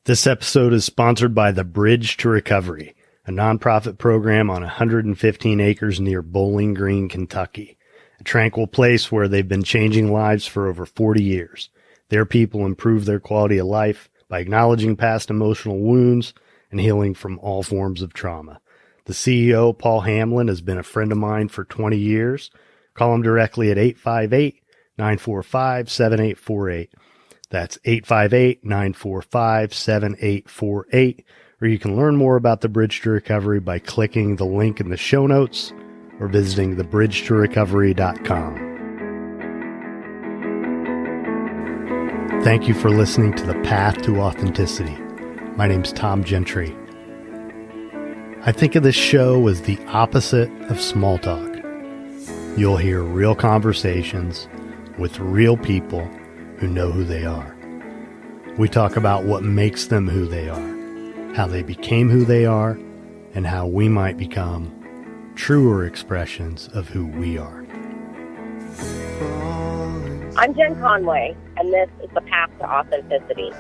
This episode is sponsored by the Bridge to Recovery, a nonprofit program on 115 acres near Bowling Green, Kentucky, a tranquil place where they've been changing lives for over 40 years. Their people improve their quality of life by acknowledging past emotional wounds and healing from all forms of trauma. The CEO, Paul Hamlin, has been a friend of mine for 20 years. Call him directly at 858-945-7848. That's 858-945-7848. Or you can learn more about the Bridge to Recovery by clicking the link in the show notes or visiting thebridgetorecovery.com. Thank you for listening to The Path to Authenticity. My name's Tom Gentry. I think of this show as the opposite of small talk. You'll hear real conversations with real people who know who they are. We talk about what makes them who they are, how they became who they are, and how we might become truer expressions of who we are. I'm Jen Conway, and this is The Path to Authenticity.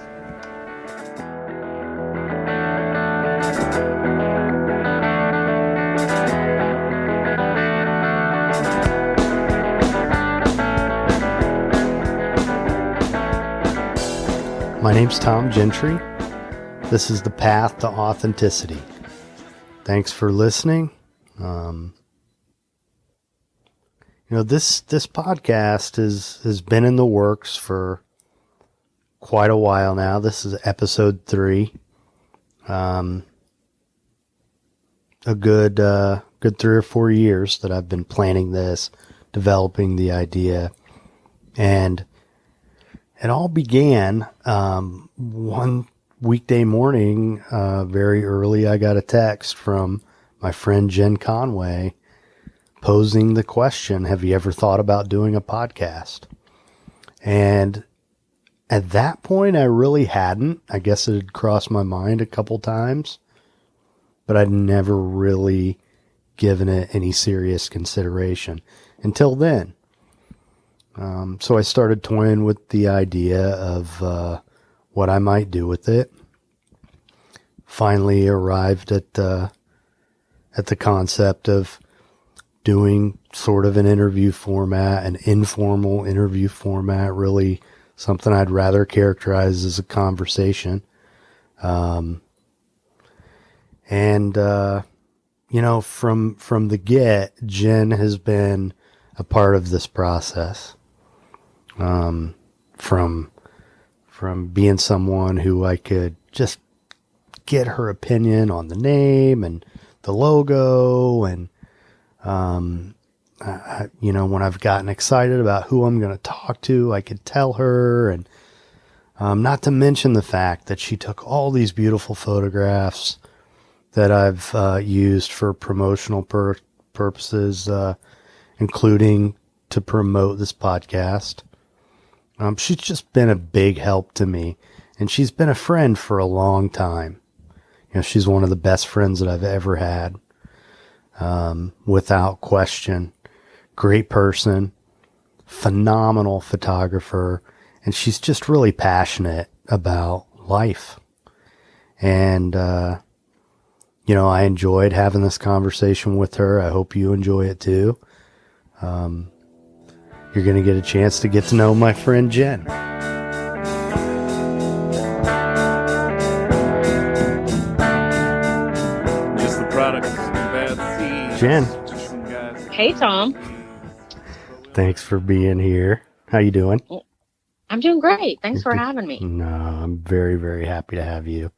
My name's Tom Gentry. This is The Path to Authenticity. Thanks for listening. This podcast has been in the works for quite a while now. This is episode 3. A good 3 or 4 years that I've been planning this, developing the idea, and it all began one weekday morning, very early. I got a text from my friend Jen Conway posing the question, have you ever thought about doing a podcast? And at that point, I really hadn't. I guess it had crossed my mind a couple times, but I'd never really given it any serious consideration until then. So I started toying with the idea of what I might do with it. Finally arrived at the concept of doing sort of an interview format, an informal interview format, really something I'd rather characterize as a conversation. From the get, Jen has been a part of this process. From being someone who I could just get her opinion on the name and the logo, and when I've gotten excited about who I'm going to talk to, I could tell her, and not to mention the fact that she took all these beautiful photographs that I've used for promotional purposes, including to promote this podcast. She's just been a big help to me, and she's been a friend for a long time. She's one of the best friends that I've ever had, without question. Great person, phenomenal photographer, and she's just really passionate about life. And, I enjoyed having this conversation with her. I hope you enjoy it too. You're going to get a chance to get to know my friend Jen. Just the product of some bad seeds. Jen. Just some guys. Hey, Tom. Thanks for being here. How you doing? I'm doing great. Thanks for having me. No, I'm very, very happy to have you.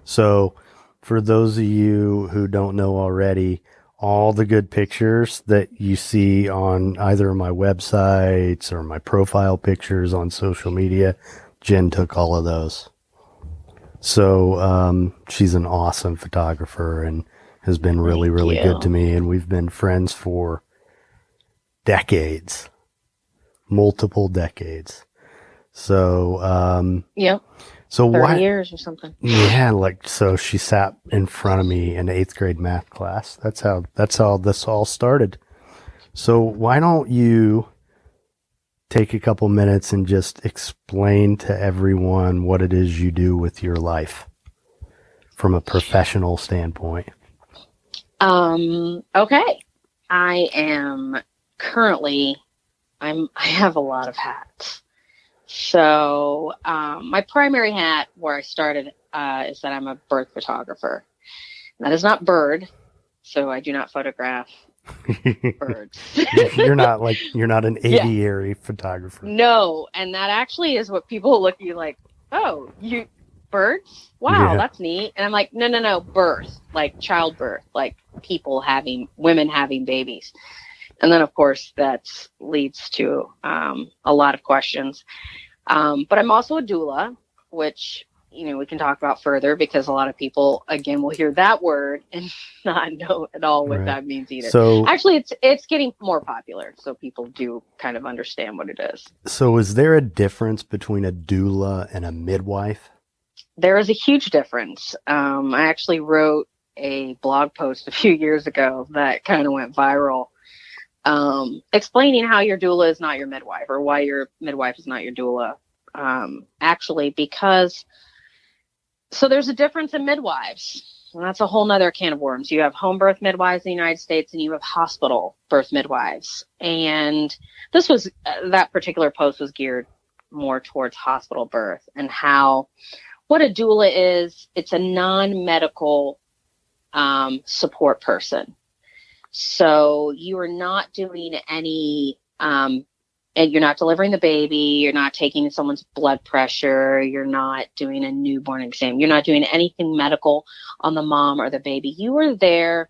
So, for those of you who don't know already, all the good pictures that you see on either my websites or my profile pictures on social media, Jen took all of those. So she's an awesome photographer and has been really, really good to me. And we've been friends for decades, multiple decades. So, yep. So 30 years or something. Yeah, so she sat in front of me in 8th grade math class. That's how this all started. So why don't you take a couple minutes and just explain to everyone what it is you do with your life? from a professional standpoint? Okay. I am currently, I have a lot of hats. So, my primary hat where I started, is that I'm a birth photographer. That is not bird. So I do not photograph birds. You're not an aviary photographer. No. And that actually is what people look at you like, oh, you birds? Wow, that's neat. And I'm like, no, birth, like childbirth, like women having babies. And then, of course, that leads to a lot of questions. But I'm also a doula, which, we can talk about further because a lot of people, again, will hear that word and not know at all what that means either. So actually, it's getting more popular. So people do kind of understand what it is. So is there a difference between a doula and a midwife? There is a huge difference. I actually wrote a blog post a few years ago that kind of went viral, explaining how your doula is not your midwife or why your midwife is not your doula. Actually, because so there's a difference in midwives. And that's a whole nother can of worms. You have home birth midwives in the United States and you have hospital birth midwives. And this was, that particular post was geared more towards hospital birth and what a doula is. It's a non-medical support person. So you are not doing any, and you're not delivering the baby. You're not taking someone's blood pressure. You're not doing a newborn exam. You're not doing anything medical on the mom or the baby. You are there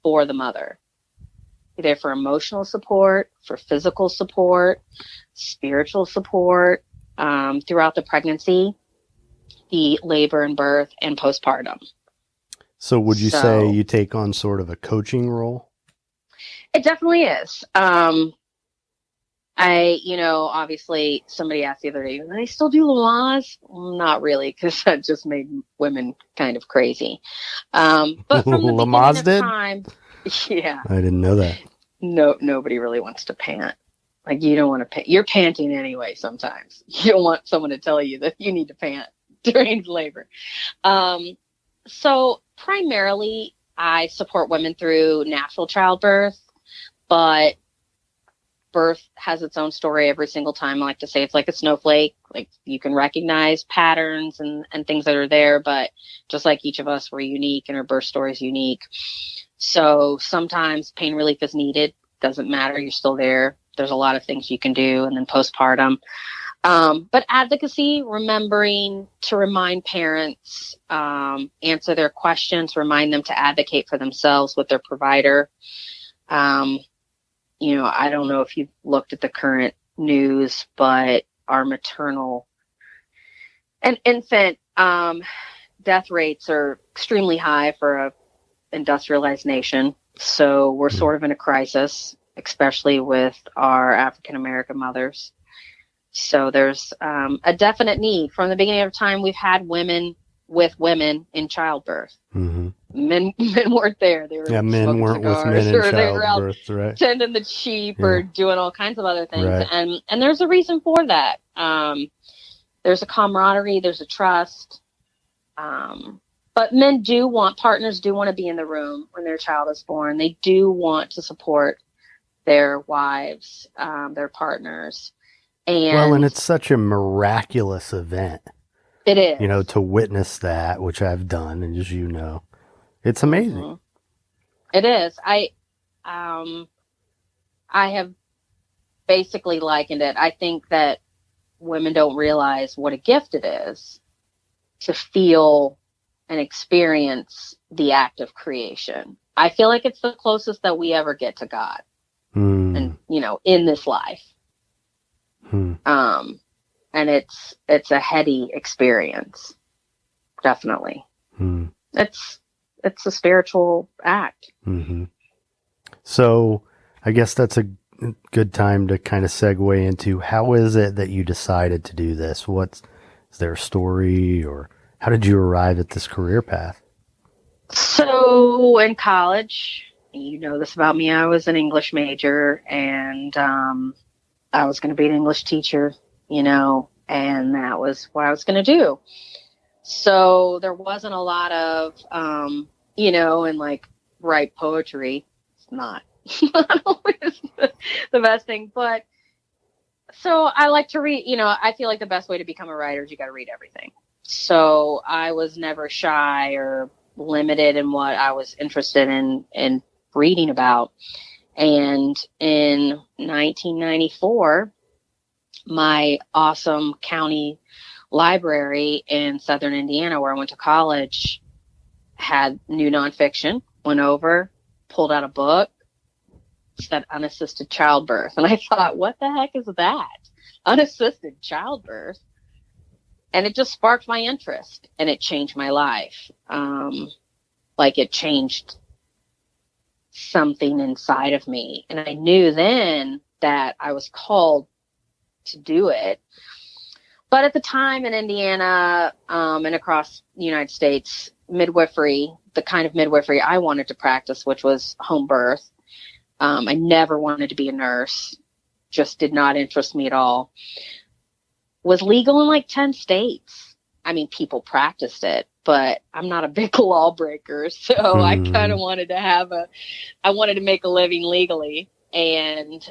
for the mother. You're there for emotional support, for physical support, spiritual support, throughout the pregnancy, the labor and birth, and postpartum. So would you say you take on sort of a coaching role? It definitely is. Obviously somebody asked the other day, do they still do Lamaze? Not really, because that just made women kind of crazy. But from the Lamaze beginning of time, yeah. I didn't know that. No, nobody really wants to pant. Like, you don't want to pant. You're panting anyway sometimes. You don't want someone to tell you that you need to pant during labor. So primarily, I support women through natural childbirth, but birth has its own story every single time. I like to say it's like a snowflake. Like, you can recognize patterns and things that are there, but just like each of us, we're unique and our birth story is unique. So sometimes pain relief is needed. Doesn't matter. You're still there. There's a lot of things you can do. And then postpartum. But advocacy, remembering to remind parents, answer their questions, remind them to advocate for themselves with their provider. I don't know if you've looked at the current news, but our maternal and infant death rates are extremely high for a industrialized nation. So we're sort of in a crisis, especially with our African American mothers. So there's a definite need. From the beginning of time, we've had women with women in childbirth. Mm-hmm. Men weren't there. They were men weren't with men in childbirth, right? Tending the sheep or doing all kinds of other things. Right. And there's a reason for that. There's a camaraderie, there's a trust. But partners do want to be in the room when their child is born. They do want to support their wives, their partners. And it's such a miraculous event. It is. To witness that, which I've done, and as you know, it's amazing. Mm-hmm. It is. I have basically likened it. I think that women don't realize what a gift it is to feel and experience the act of creation. I feel like it's the closest that we ever get to God. And, in this life. And it's a heady experience. Definitely. It's a spiritual act. Mm-hmm. So I guess that's a good time to kind of segue into how is it that you decided to do this? Is there a story, or how did you arrive at this career path? So in college, this about me, I was an English major, and I was going to be an English teacher, and that was what I was going to do. So there wasn't a lot of, and like write poetry. It's not, not always the best thing, but so I like to read, I feel like the best way to become a writer is you got to read everything. So I was never shy or limited in what I was interested in reading about. And in 1994, my awesome county library in Southern Indiana, where I went to college, had new nonfiction, went over, pulled out a book, said unassisted childbirth. And I thought, what the heck is that? Unassisted childbirth. And it just sparked my interest, and it changed my life. Like it changed something inside of me. And I knew then that I was called to do it. But at the time in Indiana, and across the United States, midwifery, the kind of midwifery I wanted to practice, which was home birth. I never wanted to be a nurse, just did not interest me at all. Was legal in like 10 states. I mean, people practiced it, but I'm not a big lawbreaker. So I kind of wanted to I wanted to make a living legally. And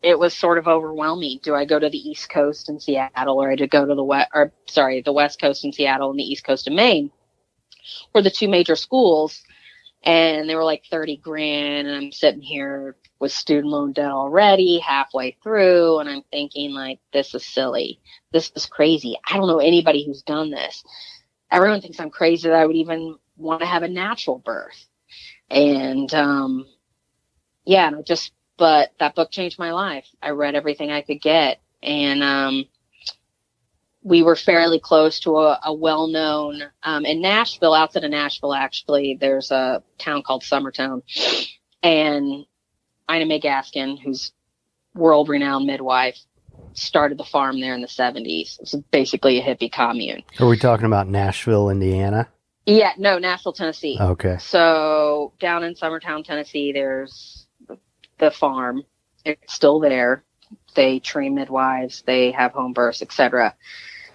it was sort of overwhelming. Do I go to the East Coast in Seattle, or I did go to the West Coast in Seattle and the East Coast in Maine, were the two major schools. And they were like 30 grand. And I'm sitting here with student loan debt already halfway through. And I'm thinking like, this is silly. This is crazy. I don't know anybody who's done this. Everyone thinks I'm crazy that I would even want to have a natural birth. And, but that book changed my life. I read everything I could get. And, we were fairly close to a well-known, in Nashville, outside of Nashville, actually, there's a town called Summertown. And Ina May Gaskin, who's world-renowned midwife, started the farm there in the 70s. It's basically a hippie commune. Are we talking about Nashville, Indiana? Yeah, no, Nashville, Tennessee. Okay. So down in Summertown, Tennessee, there's the farm. It's still there. They train midwives. They have home births, etc.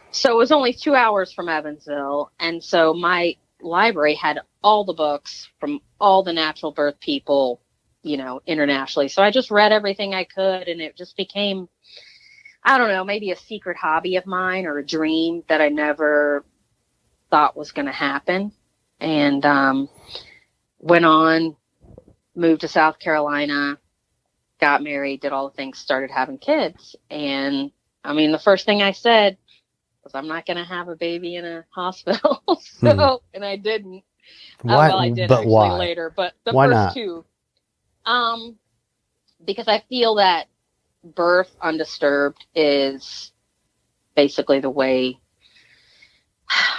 So it was only 2 hours from Evansville. And so my library had all the books from all the natural birth people, internationally. So I just read everything I could, and it just became, I don't know, maybe a secret hobby of mine or a dream that I never thought was going to happen. And went on, moved to South Carolina, got married, did all the things, started having kids. And I mean, the first thing I said was, I'm not going to have a baby in a hospital. And I didn't. Why? Well, I did but actually why? later, but the why first not? two, because I feel that birth undisturbed is basically the way,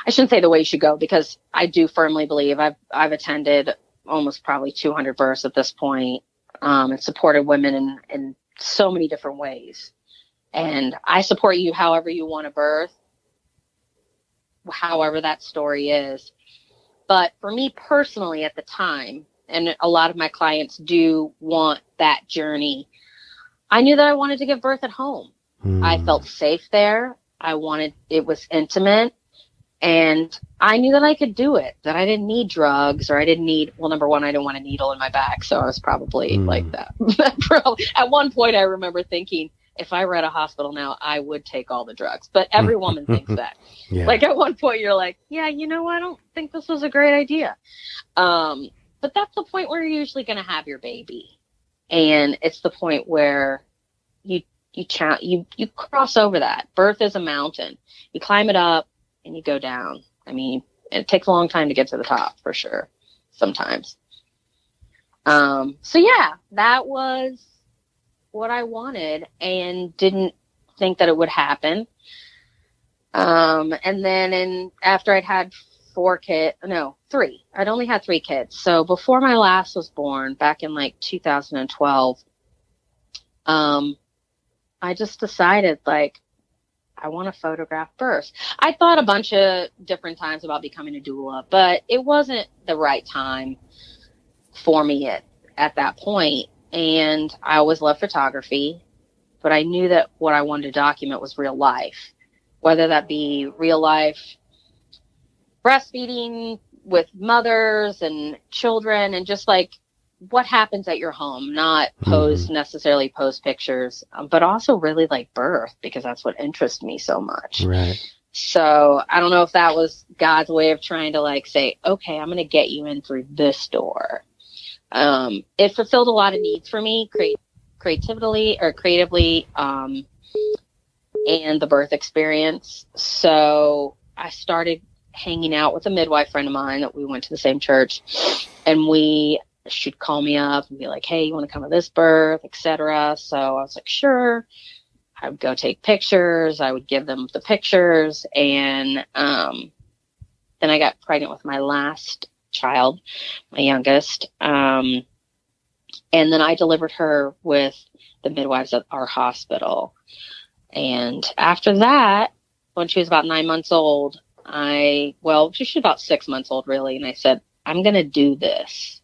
I shouldn't say the way you should go, because I do firmly believe I've attended almost probably 200 births at this point, and supported women in so many different ways. And I support you however you want to birth, however that story is. But for me personally at the time, and a lot of my clients do want that journey, I knew that I wanted to give birth at home. I felt safe there. It was intimate. And I knew that I could do it, that I didn't need drugs, or I didn't need, well, number one, I didn't want a needle in my back. So I was probably like that. At one point, I remember thinking, if I were at a hospital now, I would take all the drugs. But every woman thinks that. Yeah. Like at one point, you're like, yeah, I don't think this was a great idea. But that's the point where you're usually going to have your baby. And it's the point where you cross over that. Birth is a mountain. You climb it up and you go down. I mean, it takes a long time to get to the top, for sure, sometimes. So yeah, that was what I wanted, and didn't think that it would happen. And then after I'd had 3, I'd only had 3 kids. So before my last was born, back in like 2012, I just decided, like, I want to photograph births. I thought a bunch of different times about becoming a doula, but it wasn't the right time for me at that point. And I always loved photography, but I knew that what I wanted to document was real life. whether that be real life breastfeeding with mothers and children, and just like what happens at your home, not necessarily post pictures, but also really like birth, because that's what interests me so much. Right. So I don't know if that was God's way of trying to like say, okay, I'm going to get you in through this door. It fulfilled a lot of needs for me, creatively, and the birth experience. So I started hanging out with a midwife friend of mine that we went to the same church, and she'd call me up and be like, hey, you want to come to this birth, etc. So I was like, sure. I would go take pictures. I would give them the pictures. And then I got pregnant with my last child, my youngest. And then I delivered her with the midwives at our hospital. And after that, when she was about 9 months old, she was about 6 months old, really. And I said, I'm going to do this.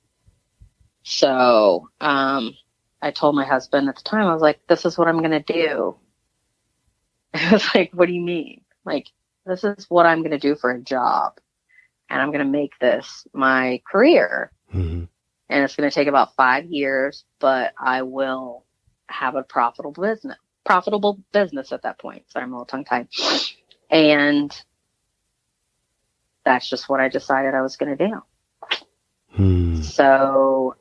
So I told my husband at the time, I was like, this is what I'm going to do. I was like, what do you mean? Like, this is what I'm going to do for a job. And I'm going to make this my career. And it's going to take about 5 years, but I will have a profitable business at that point. Sorry, I'm a little tongue-tied. And that's just what I decided I was going to do. So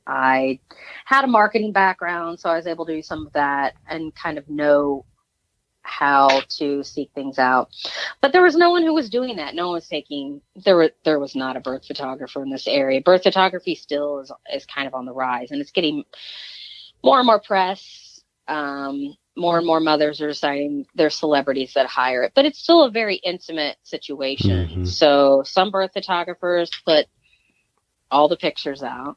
I had a marketing background, so I was able to do some of that and kind of know how to seek things out. But there was no one who was doing that. No one was there was not a birth photographer in this area. Birth photography still is kind of on the rise, and it's getting more and more press. More and more mothers are deciding they're celebrities that hire it, but it's still a very intimate situation. So some birth photographers put all the pictures out,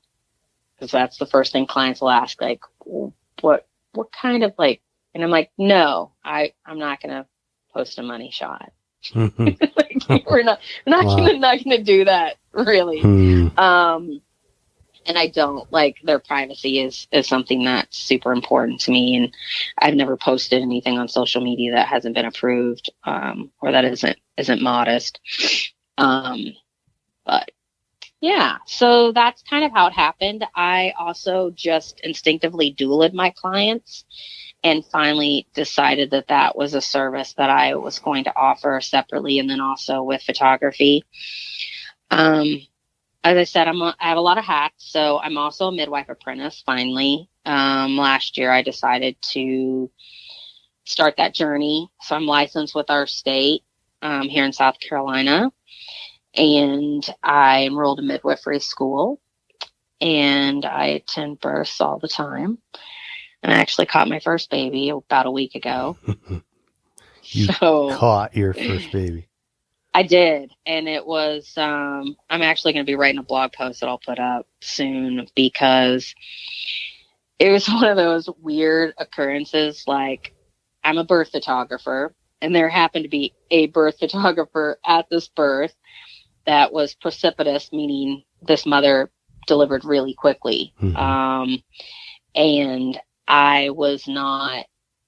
because that's the first thing clients will ask, like, what kind of, like, and I'm like, no, I'm not going to post a money shot. Like, we're not going to do that, really. And I don't, like, their privacy is something that's super important to me. And I've never posted anything on social media that hasn't been approved, or that isn't modest. But yeah, so that's kind of how it happened. I also just instinctively doulaed my clients, and finally decided that was a service that I was going to offer separately, and then also with photography. As I said, I have a lot of hats, so I'm also a midwife apprentice, finally. Last year, I decided to start that journey. So I'm licensed with our state here in South Carolina, and I enrolled in midwifery school, and I attend births all the time. And I actually caught my first baby about a week ago. You caught your first baby. I did. And it was, I'm actually going to be writing a blog post that I'll put up soon, because it was one of those weird occurrences. Like, I'm a birth photographer, and there happened to be a birth photographer at this birth that was precipitous, meaning this mother delivered really quickly. And I was not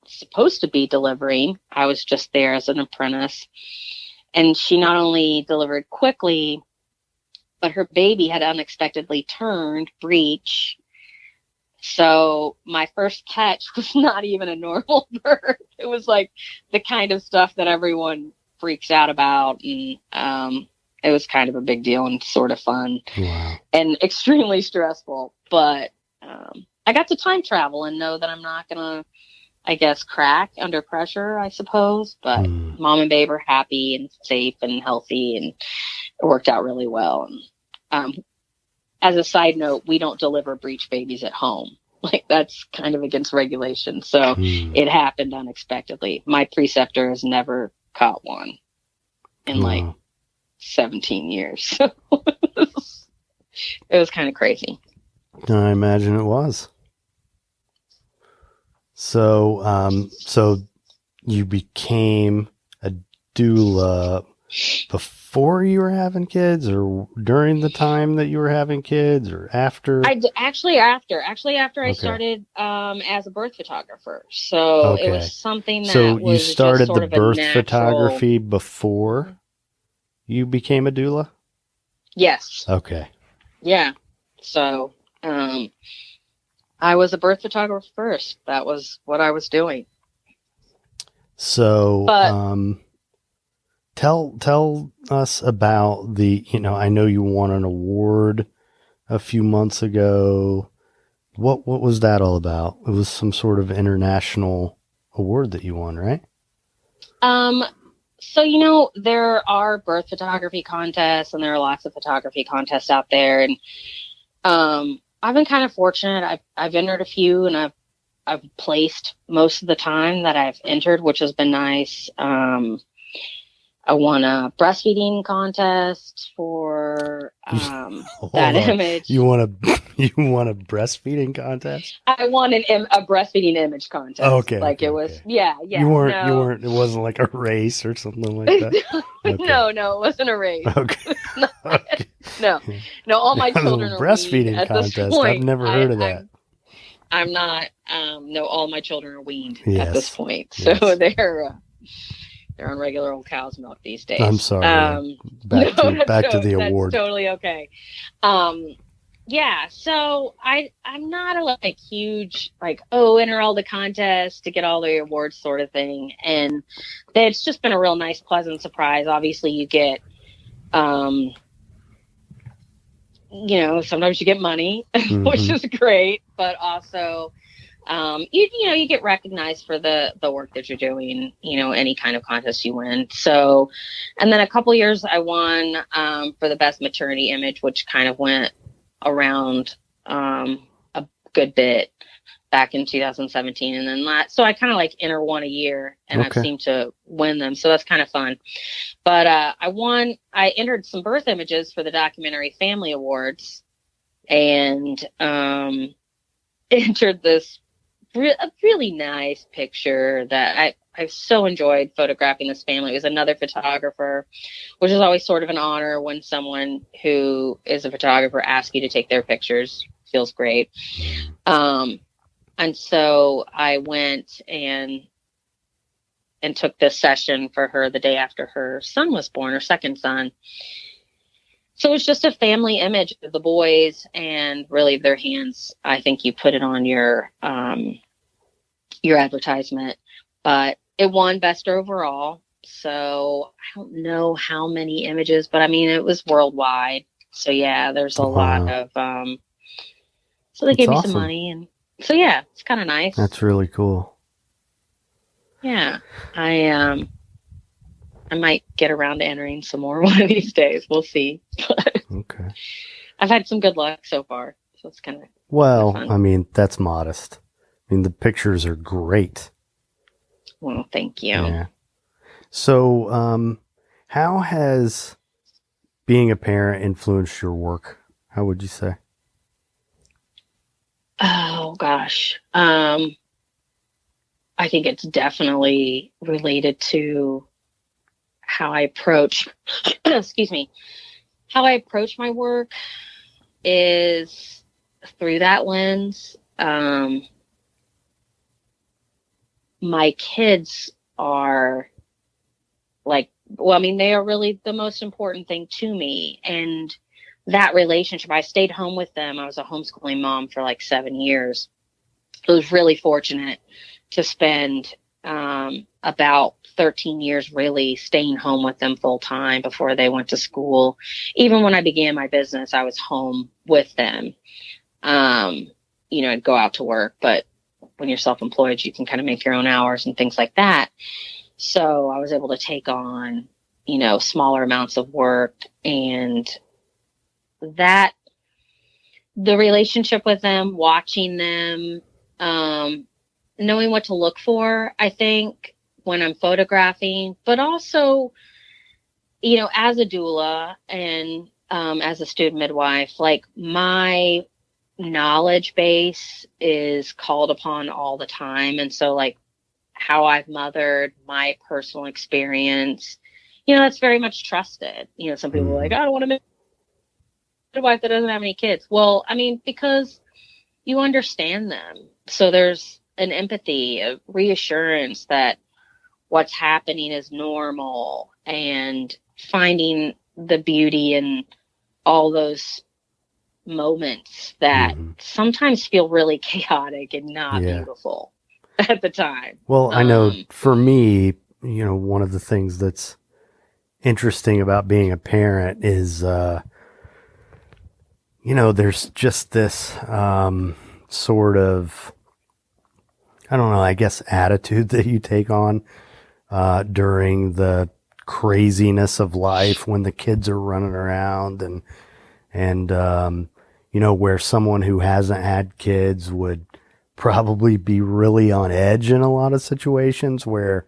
supposed to be delivering. I was just there as an apprentice. And she not only delivered quickly, but her baby had unexpectedly turned breech. So my first catch was not even a normal birth. It was like the kind of stuff that everyone freaks out about. And it was kind of a big deal and sort of fun. Wow. And extremely stressful. But I got to time travel and know that I'm not going to, I guess, crack under pressure, I suppose. But mom and babe are happy and safe and healthy, and it worked out really well. And as a side note, we don't deliver breech babies at home. Like, that's kind of against regulation. So it happened unexpectedly. My preceptor has never caught one in like 17 years. It was kind of crazy. I imagine it was. So you became a doula before you were having kids, or during the time that you were having kids, or after? Actually after I Okay. started as a birth photographer. So it was Okay. something that So you was just started sort the of a birth natural. photography before you became a doula? Yes. Okay. Yeah. So I was a birth photographer first. That was what I was doing. So, But tell us about the, I know you won an award a few months ago. What was that all about? It was some sort of international award that you won, right? so there are birth photography contests, and there are lots of photography contests out there, and I've been kind of fortunate. I've entered a few, and I've placed most of the time that I've entered, which has been nice. I won a breastfeeding contest for that on. image. You won a breastfeeding contest? I won a breastfeeding image contest. Okay. It was, yeah. You weren't. It wasn't like a race or something like that. Okay. No, it wasn't a race. Okay. Okay. No. All my children are breastfeeding weaned at this contest. point. I've never heard of that. I'm not. No, all my children are weaned Yes. at this point, so Yes. they're on regular old cow's milk these days. I'm sorry. Back to the award. That's totally okay. Yeah. So I'm not a huge enter all the contests to get all the awards sort of thing, and it's just been a real nice, pleasant surprise. Obviously, you get sometimes you get money, which is great, but also, you get recognized for the work that you're doing, any kind of contest you win. So, and then a couple years I won, for the best maternity image, which kind of went around, a good bit back in 2017. And then so I kind of enter one a year, and Okay. I've seemed to win them. So that's kind of fun. But I entered some birth images for the documentary Family Awards, and entered this a really nice picture that I so enjoyed photographing this family. It was another photographer, which is always sort of an honor when someone who is a photographer asks you to take their pictures. Feels great. And so I went and took this session for her the day after her son was born, her second son. So it's just a family image of the boys and really their hands. I think you put it on your advertisement, but it won best overall. So I don't know how many images, but I mean, it was worldwide. So yeah, there's a lot of, so they gave me some money, and so yeah, it's kind of nice. That's really cool. Yeah. I might get around to entering some more one of these days. We'll see. Okay. I've had some good luck so far, so it's kind of fun. I mean, that's modest. I mean, the pictures are great. Well, thank you. Yeah. So, how has being a parent influenced your work? How would you say? Oh gosh. I think it's definitely related to how I approach, excuse me, how I approach my work is through that lens. My kids are they are really the most important thing to me. And that relationship, I stayed home with them. I was a homeschooling mom for 7 years. I was really fortunate to spend about 13 years really staying home with them full time before they went to school. Even when I began my business, I was home with them. I'd go out to work, but when you're self-employed, you can kind of make your own hours and things like that. So I was able to take on, smaller amounts of work, and that the relationship with them, watching them, knowing what to look for, I think, when I'm photographing, but also, as a doula and as a student midwife, my knowledge base is called upon all the time. And so how I've mothered, my personal experience, that's very much trusted. Some people are like, I don't want to a wife that doesn't have any kids. Well, I mean, because you understand them. So there's an empathy, a reassurance that what's happening is normal, and finding the beauty in all those moments that sometimes feel really chaotic and not beautiful at the time. Well, I know for me, one of the things that's interesting about being a parent is, there's just this sort of, I don't know, I guess attitude that you take on during the craziness of life when the kids are running around and where someone who hasn't had kids would probably be really on edge in a lot of situations where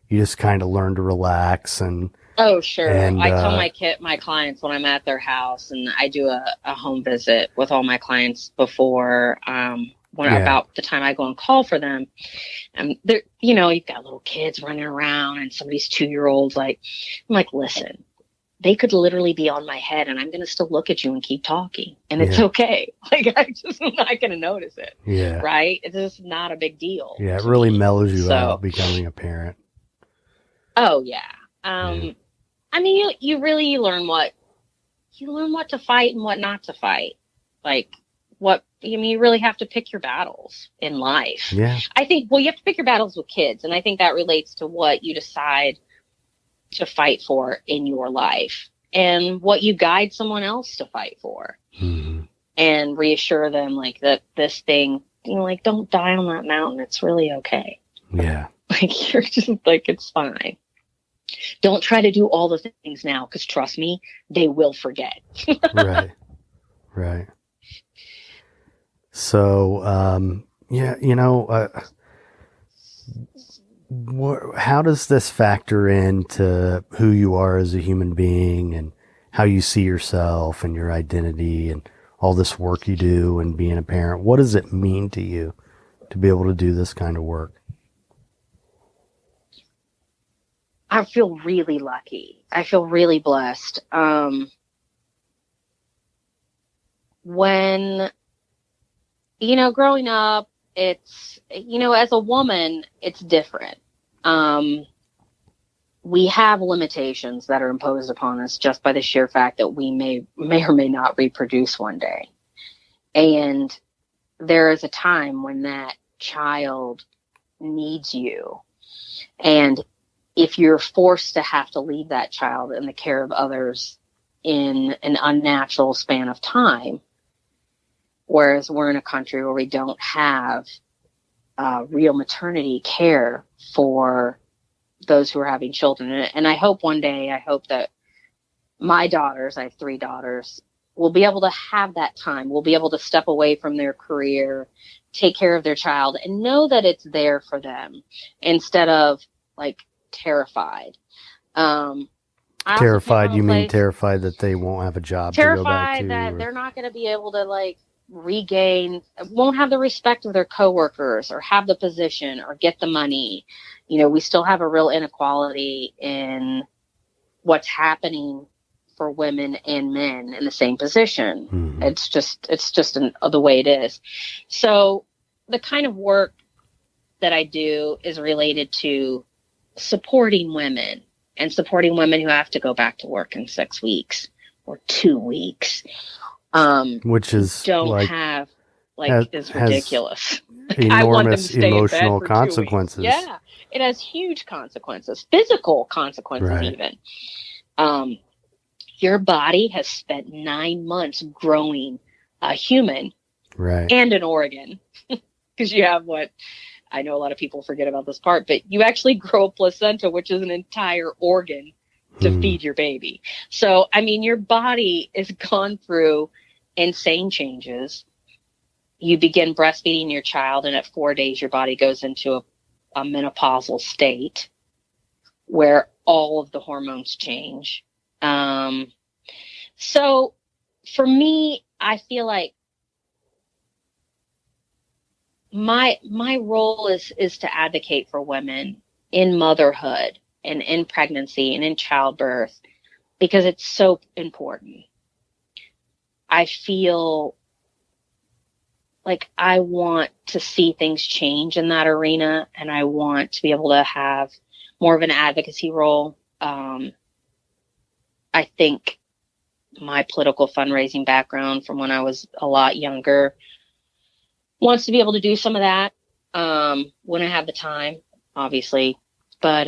you just kind of learn to relax and. Oh, sure. I tell my clients when I'm at their house, and I do a home visit with all my clients before, about the time I go and call for them. And they're, you've got little kids running around and somebody's 2-year-old, I'm like, listen, they could literally be on my head and I'm going to still look at you and keep talking. And it's okay. I'm not going to notice it. Yeah. Right. It's just not a big deal. Yeah. It really mellows you out becoming a parent. Oh yeah. I mean, you really learn what to fight and what not to fight. You really have to pick your battles in life. Yeah. I think, you have to pick your battles with kids. And I think that relates to what you decide to fight for in your life and what you guide someone else to fight for, and reassure them that this thing, don't die on that mountain. It's really okay. Yeah. You're just it's fine. Don't try to do all the things now, because trust me, they will forget. Right. So, how does this factor into who you are as a human being and how you see yourself and your identity and all this work you do and being a parent? What does it mean to you to be able to do this kind of work? I feel really lucky. I feel really blessed. When, growing up, it's, as a woman, it's different. We have limitations that are imposed upon us just by the sheer fact that we may or may not reproduce one day. And there is a time when that child needs you. And if you're forced to have to leave that child in the care of others in an unnatural span of time, whereas we're in a country where we don't have real maternity care for those who are having children. And I hope one day, that my daughters, I have 3 daughters, will be able to have that time. Will be able to step away from their career, take care of their child, and know that it's there for them instead of terrified. Terrified? You mean terrified that they won't have a job to go back to? Terrified that they're not going to be able to regain, won't have the respect of their coworkers or have the position or get the money. We still have a real inequality in what's happening for women and men in the same position. It's just the way it is. So the kind of work that I do is related to supporting women and supporting women who have to go back to work in 6 weeks or 2 weeks. Which is is ridiculous. Enormous emotional consequences. Yeah, it has huge consequences, physical consequences even. Your body has spent 9 months growing a human and an organ, because you have I know a lot of people forget about this part, but you actually grow a placenta, which is an entire organ to feed your baby. So, your body has gone through insane changes. You begin breastfeeding your child, and at 4 days, your body goes into a menopausal state where all of the hormones change. So for me, I feel like my role is to advocate for women in motherhood and in pregnancy and in childbirth, because it's so important. I feel like I want to see things change in that arena, and I want to be able to have more of an advocacy role. I think my political fundraising background from when I was a lot younger wants to be able to do some of that when I have the time, obviously. But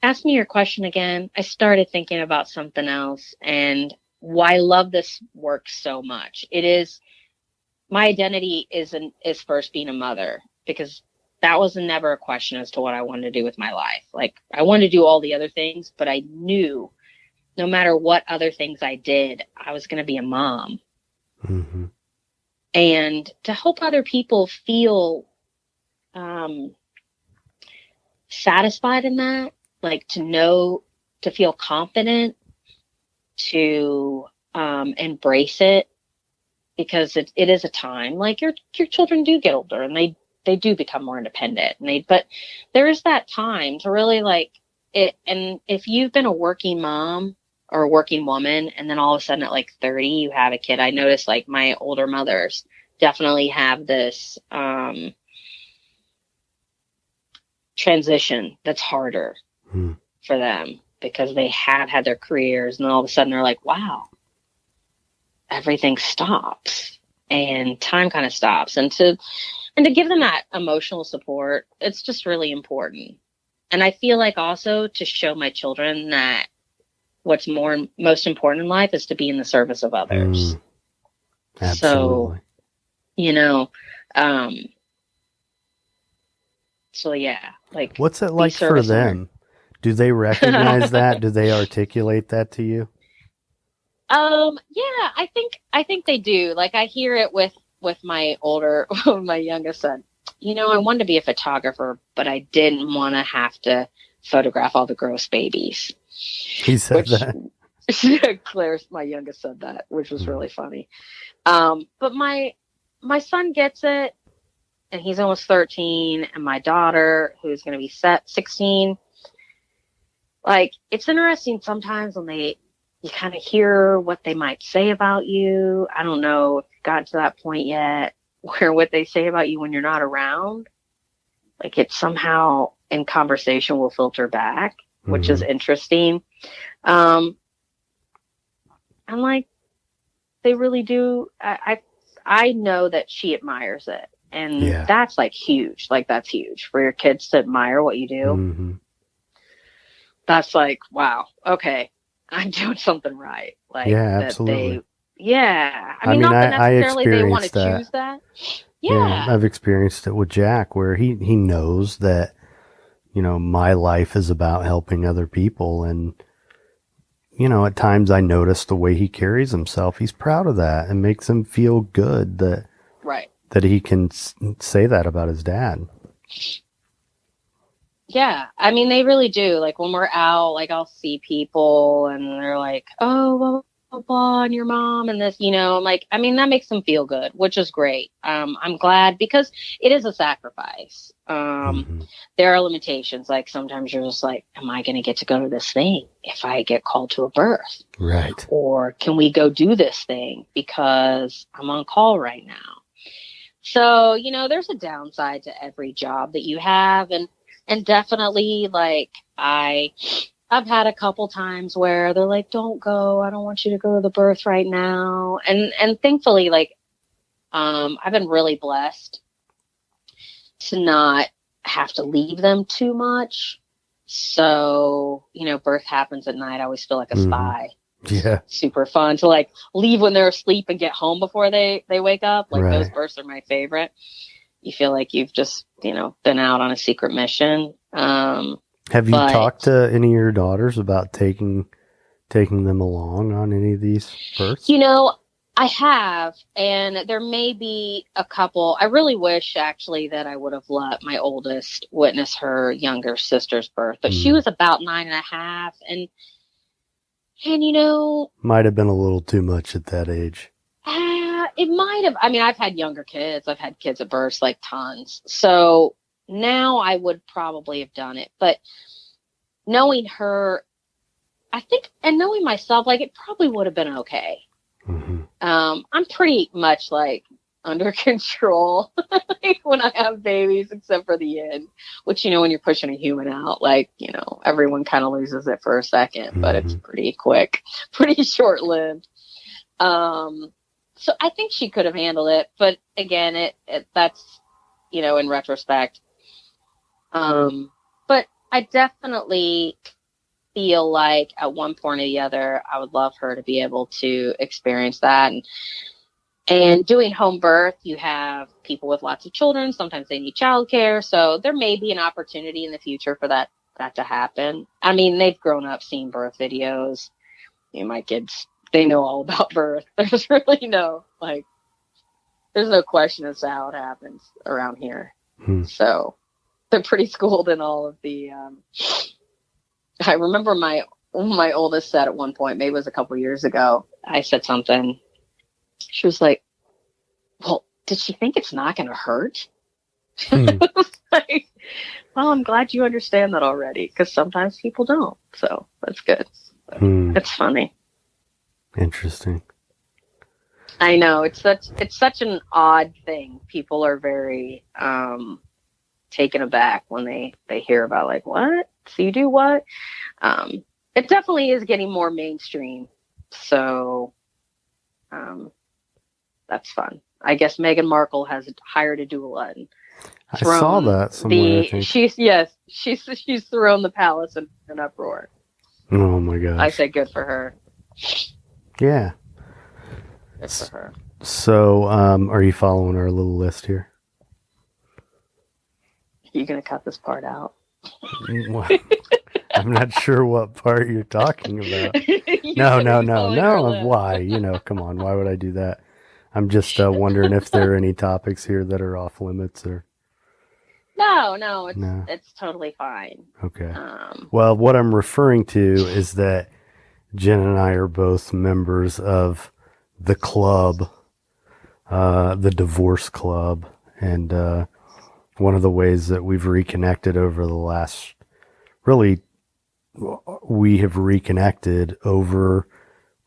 ask me your question again. I started thinking about something else, and why I love this work so much. It is, my identity is first being a mother, because that was never a question as to what I wanted to do with my life. Like, I wanted to do all the other things, but I knew no matter what other things I did, I was going to be a mom. Mm-hmm. And to help other people feel satisfied in that, like to feel confident, to embrace it, because it is a time, like your children do get older and they do become more independent, but there is that time to really like it. And if you've been a working mom or a working woman, and then all of a sudden at like 30 you have a kid, I notice like my older mothers definitely have this transition that's harder for them, because they have had their careers, and then all of a sudden they're like, wow, everything stops and time kind of stops. And to give them that emotional support, it's just really important. And I feel like also to show my children that what's most important in life is to be in the service of others. Absolutely. So, you know, so yeah, like, what's it like for them? Do they recognize that? Do they articulate that to you? Yeah, I think they do. Like, I hear it with my my youngest son. You know, I wanted to be a photographer, but I didn't want to have to photograph all the gross babies. He said that. Claire, my youngest, said that, which was really funny. But my son gets it, and he's almost 13, and my daughter, who's going to be 16, like, it's interesting sometimes when you kind of hear what they might say about you. I don't know if you've gotten to that point yet, where what they say about you when you're not around, like, it somehow in conversation will filter back, which is interesting. And like, they really do. I know that she admires it, and that's like huge. Like, that's huge for your kids to admire what you do. Mm-hmm. That's like, wow, okay, I'm doing something right. Like, yeah, absolutely. I mean, not that necessarily they want to choose that. Yeah, I've experienced it with Jack, where he knows that, you know, my life is about helping other people. And, you know, at times I notice the way he carries himself. He's proud of that, and makes him feel good that he can say that about his dad. Yeah, I mean, they really do. Like, when we're out, like, I'll see people and they're like, oh, blah, blah, blah, and your mom and this, you know, I'm like, I mean, that makes them feel good, which is great. I'm glad, because it is a sacrifice. There are limitations. Like, sometimes you're just like, am I going to get to go to this thing if I get called to a birth? Right. Or can we go do this thing because I'm on call right now? So, you know, there's a downside to every job that you have. And definitely, like, I've had a couple times where they're like, don't go. I don't want you to go to the birth right now. And thankfully, like, I've been really blessed to not have to leave them too much. So, you know, birth happens at night. I always feel like a spy. Yeah. Super fun to, like, leave when they're asleep and get home before they wake up. Like, those births are my favorite. You feel like you've just, you know, been out on a secret mission. Have you talked to any of your daughters about taking them along on any of these births? You know, I have, and there may be a couple. I really wish, actually, that I would have let my oldest witness her younger sister's birth, but she was about 9.5, and you know, might have been a little too much at that age. It might have. I mean, I've had younger kids. I've had kids at births, like, tons. So now I would probably have done it, but knowing her, I think, and knowing myself, like, it probably would have been okay. Mm-hmm. I'm pretty much like under control when I have babies, except for the end, which, when you're pushing a human out, like, everyone kind of loses it for a second, but it's pretty quick, pretty short lived. So I think she could have handled it, but again, that's, in retrospect. But I definitely feel like at one point or the other, I would love her to be able to experience that. And doing home birth, you have people with lots of children. Sometimes they need childcare. So there may be an opportunity in the future for that to happen. I mean, they've grown up seeing birth videos. My kids, they know all about birth. There's really there's no question as to how it happens around here. So they're pretty schooled in all of the, I remember my oldest said at one point, maybe it was a couple years ago, I said something. She was like, well, did she think it's not going to hurt? Like, well, I'm glad you understand that already, because sometimes people don't. So that's good. It's funny. Interesting. I know, it's such an odd thing. People are very taken aback when they hear about, like, what? So you do what? It definitely is getting more mainstream. So that's fun. I guess Meghan Markle has hired a doula and I saw that somewhere. She's thrown the palace in an uproar. Oh my gosh. I say good for her. Yeah. Good for her. So, are you following our little list here? You gonna cut this part out? I'm not sure what part you're talking about. No. Why? Come on. Why would I do that? I'm just wondering if there are any topics here that are off limits or. No, it's totally fine. Okay. Well, what I'm referring to is that Jen and I are both members of the club, the divorce club, and one of the ways that we've reconnected over the last, we have reconnected over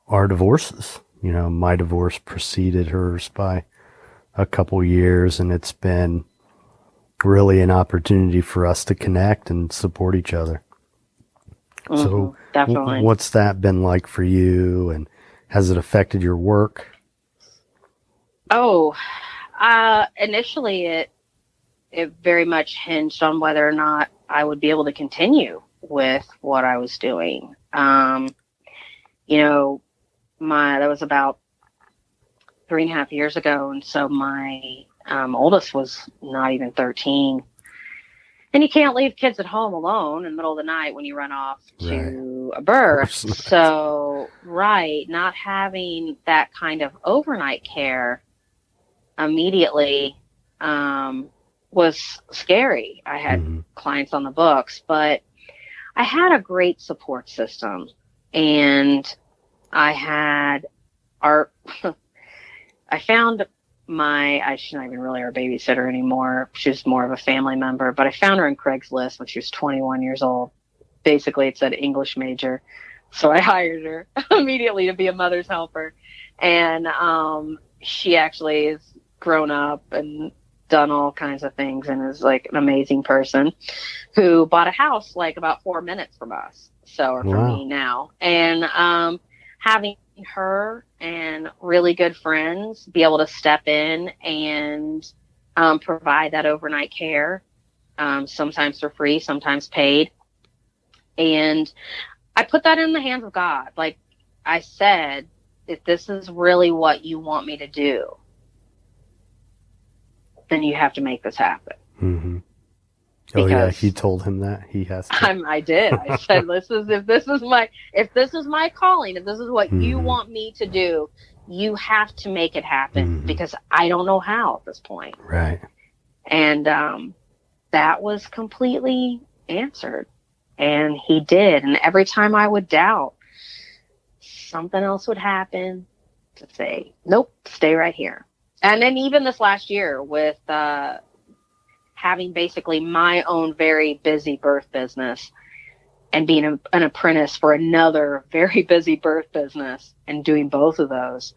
our divorces. My divorce preceded hers by a couple years, and it's been really an opportunity for us to connect and support each other. So definitely. What's that been like for you, and has it affected your work? Oh, initially it very much hinged on whether or not I would be able to continue with what I was doing. That was about 3.5 years ago. And so my oldest was not even 13. And you can't leave kids at home alone in the middle of the night when you run off to a birth. So, not having that kind of overnight care immediately was scary. I had clients on the books, but I had a great support system, and I had I found she's not even really our babysitter anymore. She's more of a family member, but I found her in Craigslist when she was 21 years old. Basically, it said English major. So I hired her immediately to be a mother's helper. And she actually has grown up and done all kinds of things and is like an amazing person who bought a house like about 4 minutes from us. Or from me now. And having her and really good friends be able to step in and provide that overnight care, sometimes for free, sometimes paid. And I put that in the hands of God. Like I said, if this is really what you want me to do, then you have to make this happen. Mm-hmm. Oh yeah, he told him that he has to. I did. I said, if this is my calling, if this is what you want me to do, you have to make it happen because I don't know how at this point. Right. And that was completely answered, and he did. And every time I would doubt, something else would happen to say, nope, stay right here. And then even this last year with having basically my own very busy birth business and being an apprentice for another very busy birth business and doing both of those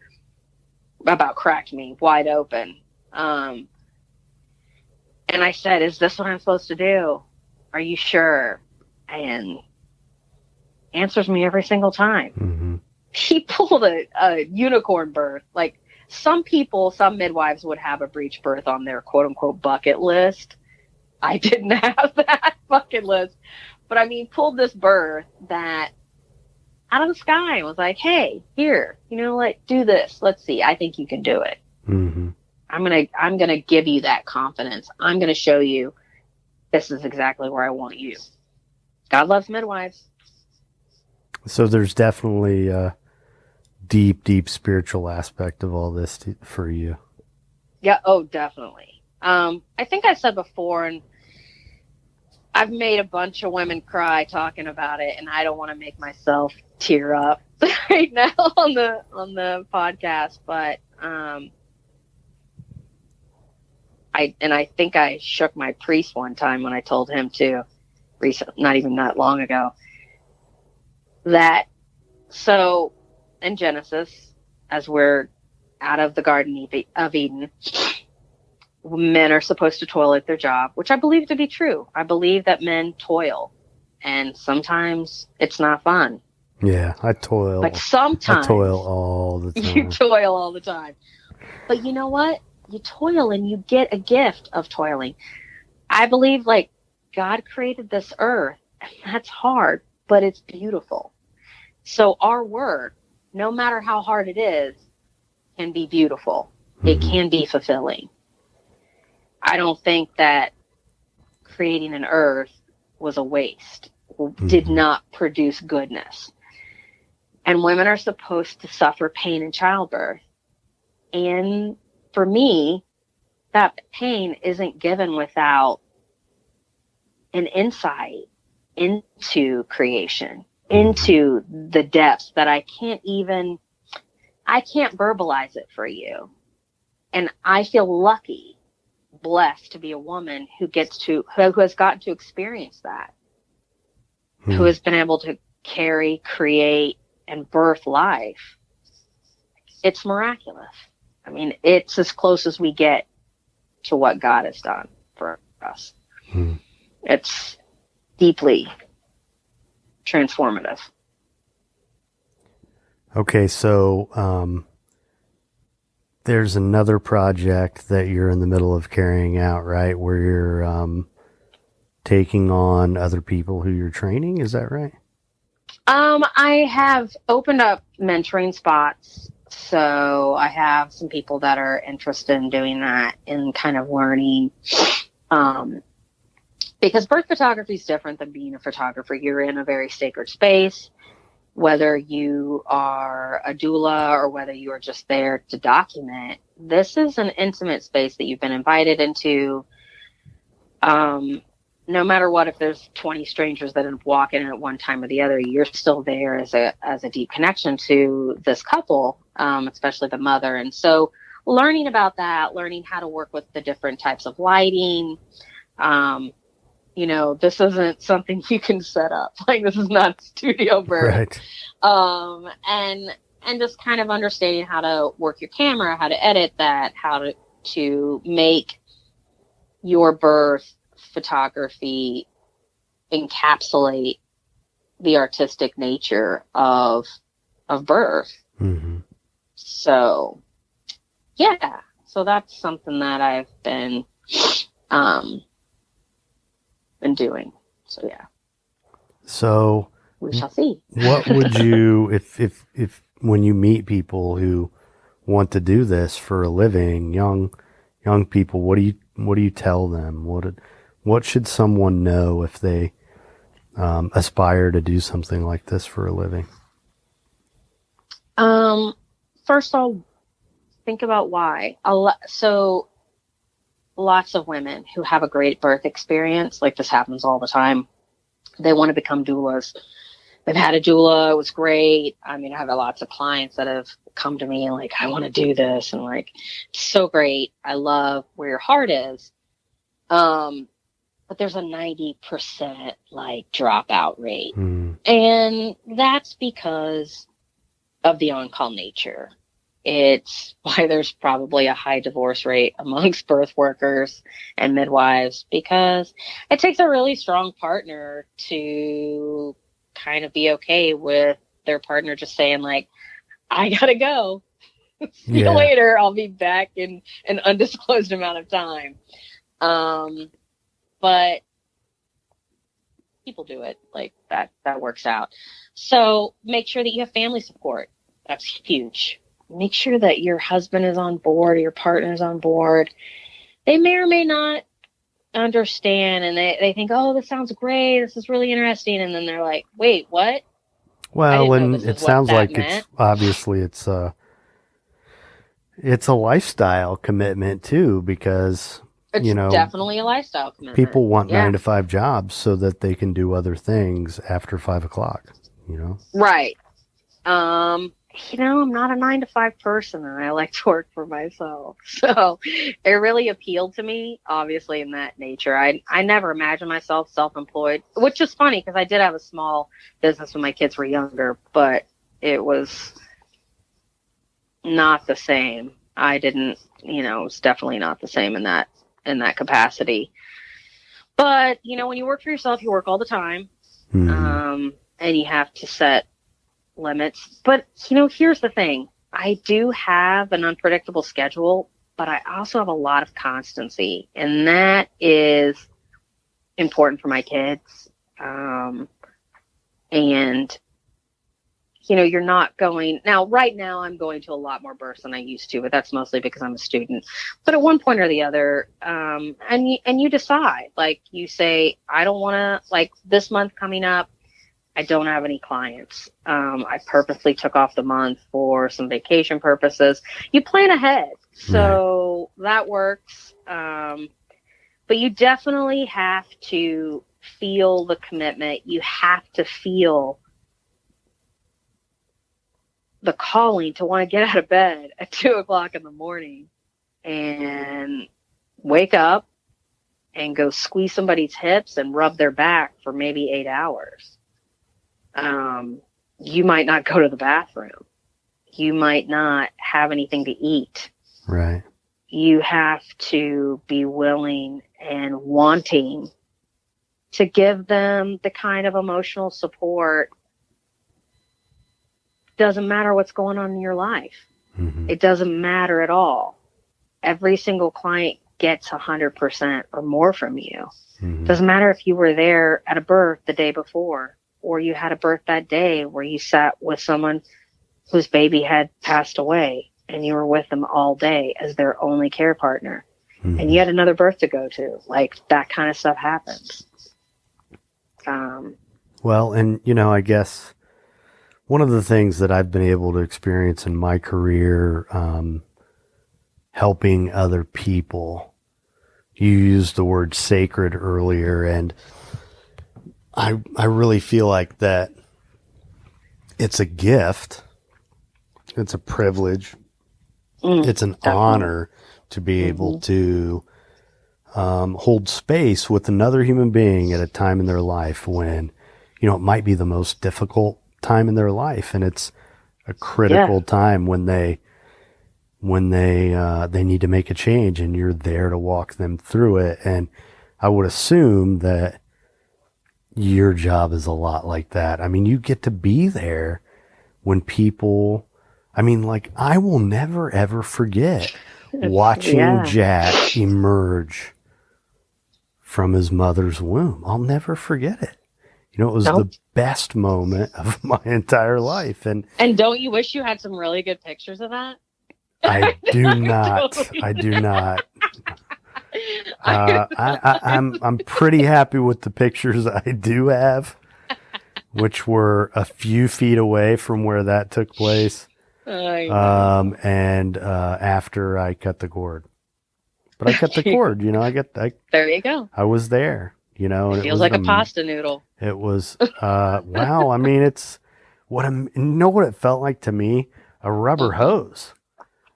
about cracked me wide open. And I said, is this what I'm supposed to do? Are you sure? And answers me every single time. Mm-hmm. He pulled a unicorn birth. Like, some midwives would have a breech birth on their quote unquote bucket list. I didn't have that bucket list. But I mean, pulled this birth that out of the sky and was like, hey, here, like, do this. Let's see. I think you can do it. Mm-hmm. I'm gonna give you that confidence. I'm gonna show you this is exactly where I want you. God loves midwives. So there's definitely a deep spiritual aspect of all this for you. Yeah. Oh, definitely. I think I said before, and I've made a bunch of women cry talking about it, and I don't want to make myself tear up right now on the podcast, but I think I shook my priest one time when I told him to, not even that long ago, that so in Genesis, as we're out of the Garden of Eden, men are supposed to toil at their job, which I believe to be true. I believe that men toil, and sometimes it's not fun. Yeah, I toil. But sometimes I toil all the time. You toil all the time. But you know what? You toil and you get a gift of toiling. I believe, like, God created this earth, and that's hard, but it's beautiful. So our work, no matter how hard it is, can be beautiful. Mm-hmm. It can be fulfilling. I don't think that creating an earth was a waste, did not produce goodness. And women are supposed to suffer pain in childbirth. And for me, that pain isn't given without an insight into creation, into the depths that I can't verbalize it for you. And I feel lucky, blessed to be a woman who has gotten to experience that, who has been able to carry, create, and birth life. It's miraculous. I mean, it's as close as we get to what God has done for us. It's deeply transformative. Okay, so there's another project that you're in the middle of carrying out, right? Where you're taking on other people who you're training. Is that right? I have opened up mentoring spots. So I have some people that are interested in doing that and kind of learning. Because birth photography is different than being a photographer. You're in a very sacred space, whether you are a doula or whether you are just there to document. This is an intimate space that you've been invited into. No matter what, if there's 20 strangers that walk in at one time or the other, you're still there as a deep connection to this couple, especially the mother. And so learning about that, learning how to work with the different types of lighting, this isn't something you can set up. Like, this is not a studio birth. Right. And just kind of understanding how to work your camera, how to edit that, how to make your birth photography encapsulate the artistic nature of birth. Mm-hmm. So that's something that I've been doing. So yeah. So we shall see. What would you, if when you meet people who want to do this for a living, young people, what do you tell them? What should someone know if they aspire to do something like this for a living? First I'll think about why. So lots of women who have a great birth experience, like this happens all the time, they want to become doulas. They've had a doula, it was great. I mean, I have lots of clients that have come to me and like, I want to do this, and like, it's so great. I love where your heart is. But there's a 90% like dropout rate. Mm. And that's because of the on-call nature. It's why there's probably a high divorce rate amongst birth workers and midwives, because it takes a really strong partner to kind of be okay with their partner just saying like, I gotta go. See you later. I'll be back in an undisclosed amount of time. But people do it like that. That works out. So make sure that you have family support. That's huge. Make sure that your husband is on board, your partner is on board. They may or may not understand, and they think, oh, this sounds great. This is really interesting. And then they're like, wait, what? Well, and it sounds like it's obviously it's a lifestyle commitment too, because it's definitely a lifestyle commitment. People want 9-to-5 jobs so that they can do other things after 5 o'clock, Right. I'm not a 9-to-5 person, and I like to work for myself. So it really appealed to me, obviously, in that nature. I never imagined myself self-employed, which is funny because I did have a small business when my kids were younger, but it was not the same. I didn't, it's definitely not the same in that capacity. But, when you work for yourself, you work all the time. Mm-hmm. And you have to set limits. But, here's the thing. I do have an unpredictable schedule, but I also have a lot of constancy. And that is important for my kids. And, you're not going now. Right now, I'm going to a lot more bursts than I used to, but that's mostly because I'm a student. But at one point or the other, and you decide, like you say, I don't want to, like this month coming up, I don't have any clients. I purposely took off the month for some vacation purposes. You plan ahead, so that works. But you definitely have to feel the commitment. You have to feel the calling to want to get out of bed at 2:00 in the morning and wake up and go squeeze somebody's hips and rub their back for maybe 8 hours. You might not go to the bathroom. You might not have anything to eat. Right. You have to be willing and wanting to give them the kind of emotional support. Doesn't matter what's going on in your life. Mm-hmm. It doesn't matter at all. Every single client gets 100% or more from you. Mm-hmm. Doesn't matter if you were there at a birth the day before, or you had a birth that day where you sat with someone whose baby had passed away and you were with them all day as their only care partner. Mm-hmm. And you had another birth to go to. Like, that kind of stuff happens. Well, and, I guess one of the things that I've been able to experience in my career, helping other people, you used the word sacred earlier, and I really feel like that it's a gift. It's a privilege. It's an honor to be able to hold space with another human being at a time in their life when, it might be the most difficult time in their life, and it's a critical time when they need to make a change, and you're there to walk them through it. And I would assume that your job is a lot like that. I mean, you get to be there when people, I will never ever forget watching Jack emerge from his mother's womb. I'll never forget it. It was the best moment of my entire life. And don't you wish you had some really good pictures of that? I do not. I do not. I'm pretty happy with the pictures I do have, which were a few feet away from where that took place. And after I cut the cord. But I cut the cord, there you go. I was there, and it feels like a pasta noodle. It was, wow. It's what it felt like to me, a rubber hose.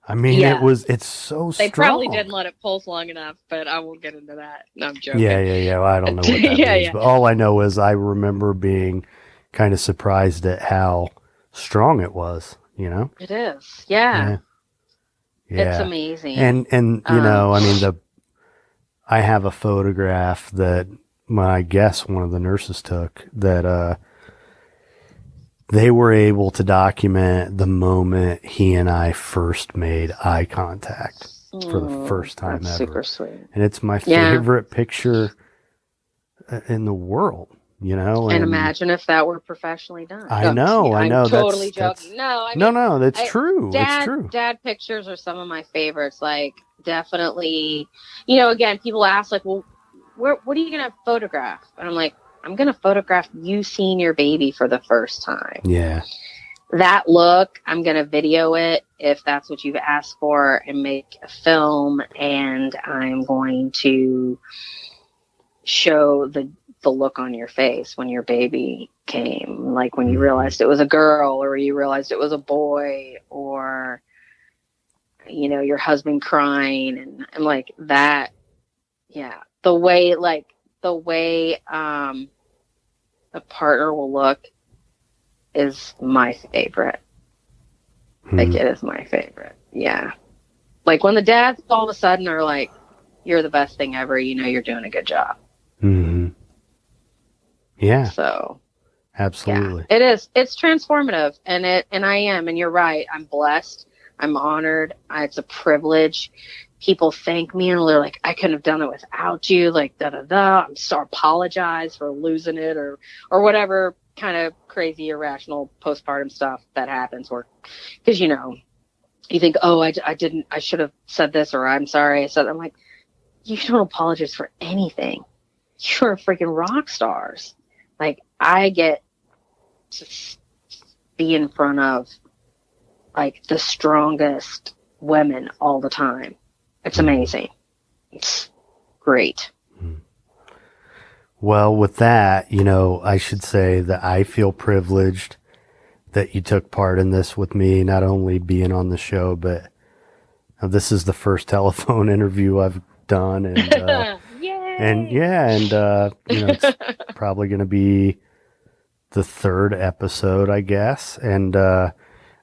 I mean, Yeah. it's so They strong. probably didn't let it pulse long enough, but I won't get into that. No, I'm joking. Yeah. Well, I don't know what that means, but all I know is I remember being kind of surprised at how strong it was, you know? It is. Yeah. Yeah. It's amazing. And you know, I mean, I have a photograph that I guess one of the nurses took that they were able to document the moment he and I first made eye contact for the first time that's ever. Super sweet. And it's my favorite picture in the world, you know? And imagine if that were professionally done. I know. I'm totally joking. No, that's true. It's true. Dad pictures are some of my favorites. Like, definitely, you know, again, people ask, like, well, what are you going to photograph? And I'm like, I'm going to photograph you seeing your baby for the first time. Yeah. That look, I'm going to video it if that's what you've asked for and make a film. And I'm going to show the look on your face when your baby came, like when you realized it was a girl or you realized it was a boy, or, you know, your husband crying and like that. Yeah. The way a partner will look is my favorite. Like, it is my favorite. Yeah. Like when the dads all of a sudden are like, you're the best thing ever, you know, you're doing a good job. Mm-hmm. Yeah. So absolutely. Yeah, it is. It's transformative, and I am, and you're right. I'm blessed. I'm honored. It's a privilege. People thank me and they're like, I couldn't have done it without you. Like, I'm so apologize for losing it or whatever kind of crazy, irrational postpartum stuff that happens, or because, you know, you think, oh, I should have said this, or I'm sorry I said. I'm like, you don't apologize for anything. You're freaking rock stars. Like, I get to be in front of like the strongest women all the time. It's amazing. It's great. Well, with that, you know, I should say that I feel privileged that you took part in this with me, not only being on the show, but this is the first telephone interview I've done. And, you know, it's probably going to be the third episode, I guess. And,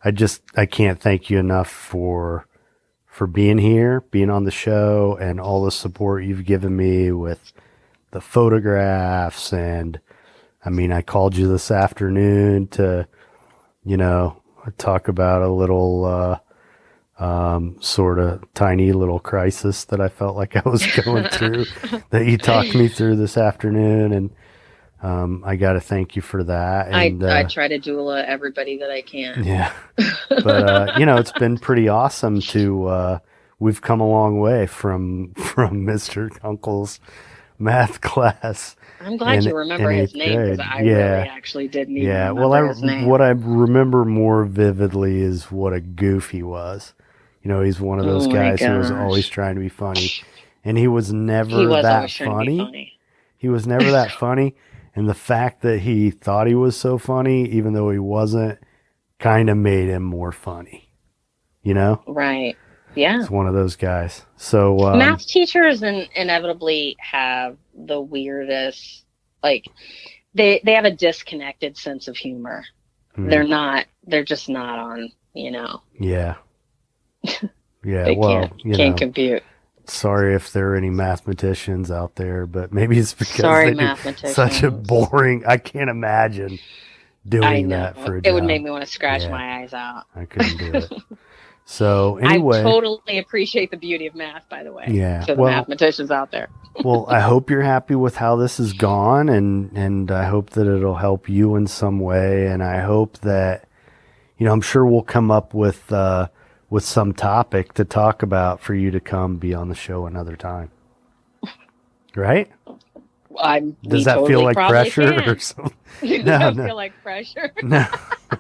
I can't thank you enough for being here, being on the show, and all the support you've given me with the photographs. And I mean, I called you this afternoon to, you know, talk about a little, sort of tiny little crisis that I felt like I was going through that you talked me through this afternoon. And, I got to thank you for that. And, I try to doula everybody that I can. Yeah. But, you know, it's been pretty awesome to, we've come a long way from Mr. Uncle's math class. I'm glad you remember his name, because I really actually didn't even remember his name. What I remember more vividly is what a goof he was. You know, he's one of those guys who was always trying to be funny. And he was never that funny. He was never that funny. And the fact that he thought he was so funny, even though he wasn't, kind of made him more funny. You know? Right. Yeah. He's one of those guys. So math teachers inevitably have the weirdest, like, they have a disconnected sense of humor. They're just not on, you know. Yeah. Yeah. They well, can't compute. Sorry if there are any mathematicians out there, but maybe it's because they're such a boring. I can't imagine doing that for a job. It would make me want to scratch my eyes out. I couldn't do it. So anyway, I totally appreciate the beauty of math, by the way. Yeah, to the mathematicians out there. Well, I hope you're happy with how this has gone, and I hope that it'll help you in some way, and I hope that, you know, I'm sure we'll come up with some topic to talk about for you to come be on the show another time. Right? Does that feel like pressure or something? Does feel like pressure? No,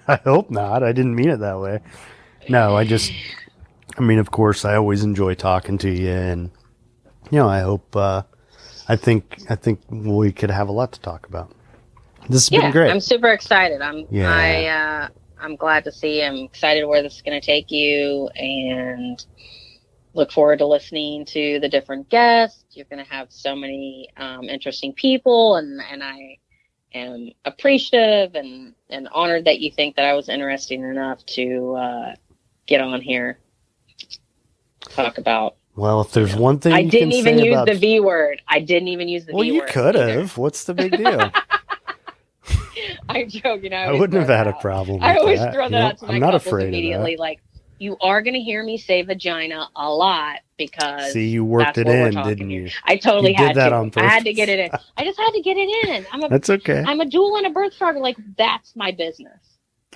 I hope not. I didn't mean it that way. No, I mean, of course, I always enjoy talking to you, and, you know, I hope, I think we could have a lot to talk about. This has been great. I'm super excited. I'm glad to see. I'm excited where this is going to take you, and look forward to listening to the different guests. You're going to have so many interesting people, and I am appreciative and honored that you think that I was interesting enough to get on here, talk about. Well, if there's one thing I you didn't can even say use about... the V word. I didn't even use the V word. Well, you could have. What's the big deal? I'm joking. I wouldn't have had a problem with I always that. throw that out to my I'm not couples afraid immediately. of that. Like, you are going to hear me say vagina a lot because See, you worked it in, didn't you? I totally You did had that to. on I had to purpose. get it in. I just had to get it in. That's okay. I'm a doula and a birth photographer. Like, that's my business.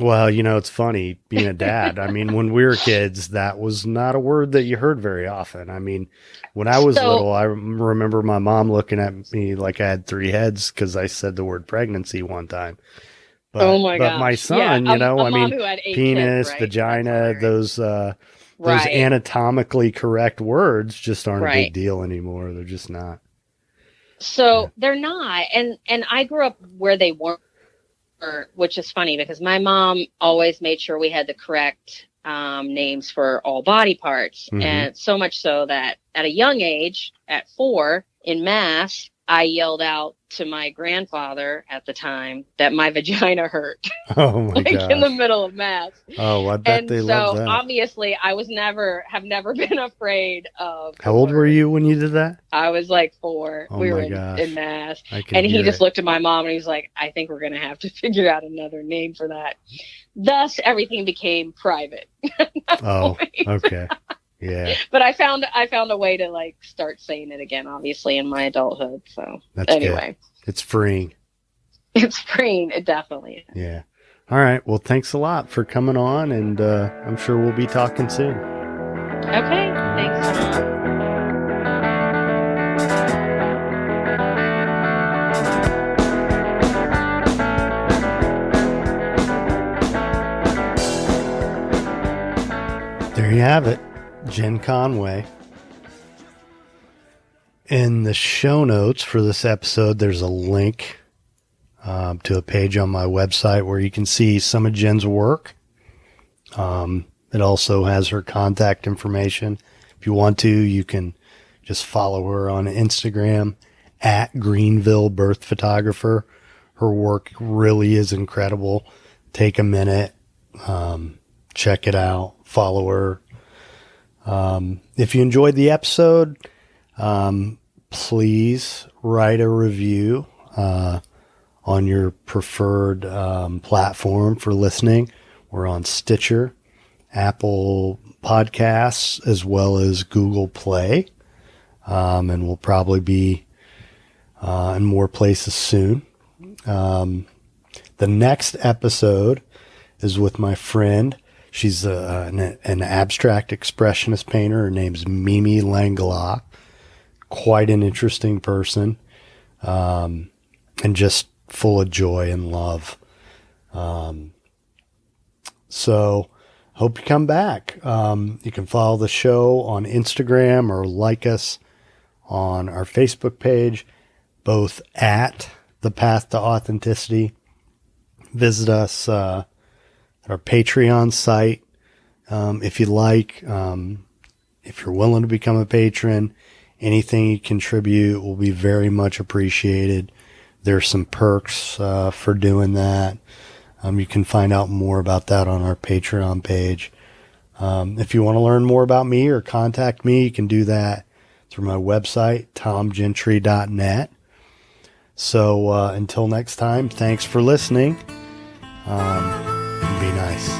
Well, it's funny being a dad. I mean, when we were kids, that was not a word that you heard very often. I mean, when I was little, I remember my mom looking at me like I had 3 heads because I said the word pregnancy one time. But, oh my gosh. But my son, I mean, penis, kids, right? vagina, those anatomically correct words just aren't a big deal anymore. They're just not. So they're not. And I grew up where they weren't, which is funny because my mom always made sure we had the correct names for all body parts. Mm-hmm. And so much so that at a young age, at 4 in mass, I yelled out to my grandfather at the time that my vagina hurt. Oh my gosh. In the middle of mass. Oh, I bet they love that. So obviously I have never been afraid of. How old were you when you did that? I was like 4. Oh we were in mass. And he just looked at my mom and he was like, I think we're going to have to figure out another name for that. Thus everything became private. Oh, okay. Yeah. But I found a way to like start saying it again, obviously, in my adulthood. So that's anyway. Good. It's freeing. It's freeing. It definitely is. Yeah. All right. Well, thanks a lot for coming on, and I'm sure we'll be talking soon. Okay. Thanks, Tom. There you have it. Jen Conway. In the show notes for this episode, there's a link to a page on my website where you can see some of Jen's work. It also has her contact information. If you want to, you can just follow her on Instagram at Greenville Birth Photographer. Her work really is incredible. Take a minute, check it out, follow her. If you enjoyed the episode, please write a review on your preferred platform for listening. We're on Stitcher, Apple Podcasts, as well as Google Play. And we'll probably be in more places soon. The next episode is with my friend. She's an abstract expressionist painter. Her name's Mimi Langlois. Quite an interesting person, and just full of joy and love. So hope you come back. You can follow the show on Instagram or like us on our Facebook page, both at The Path to Authenticity. Visit us at our Patreon site if you like. If you're willing to become a patron, anything you contribute will be very much appreciated. There's some perks for doing that. You can find out more about that on our Patreon page. If you want to learn more about me or contact me, you can do that through my website, tomgentry.net. So until next time, thanks for listening. Be nice.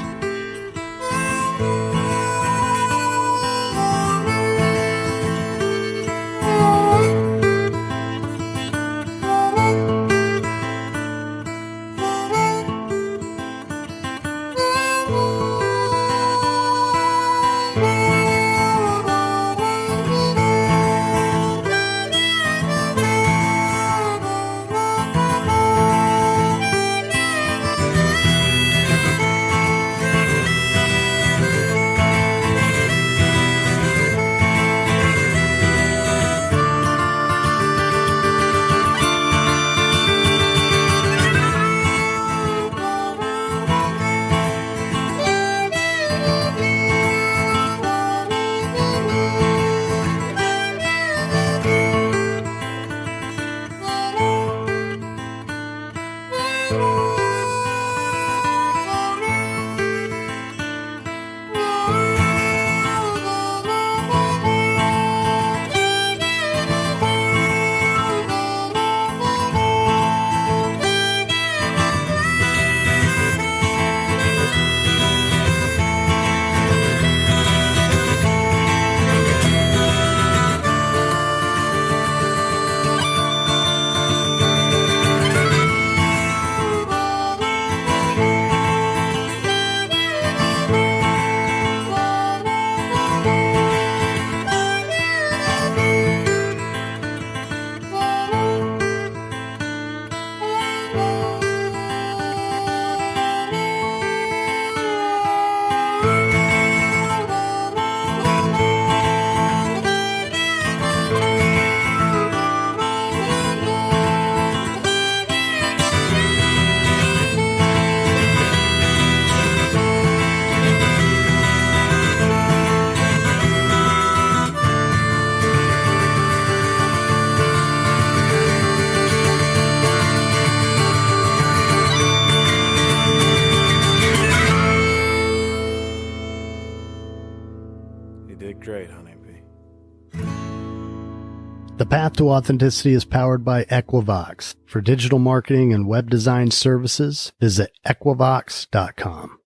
did great, honeybee. The Path to Authenticity is powered by Equivox. For digital marketing and web design services, visit equivox.com.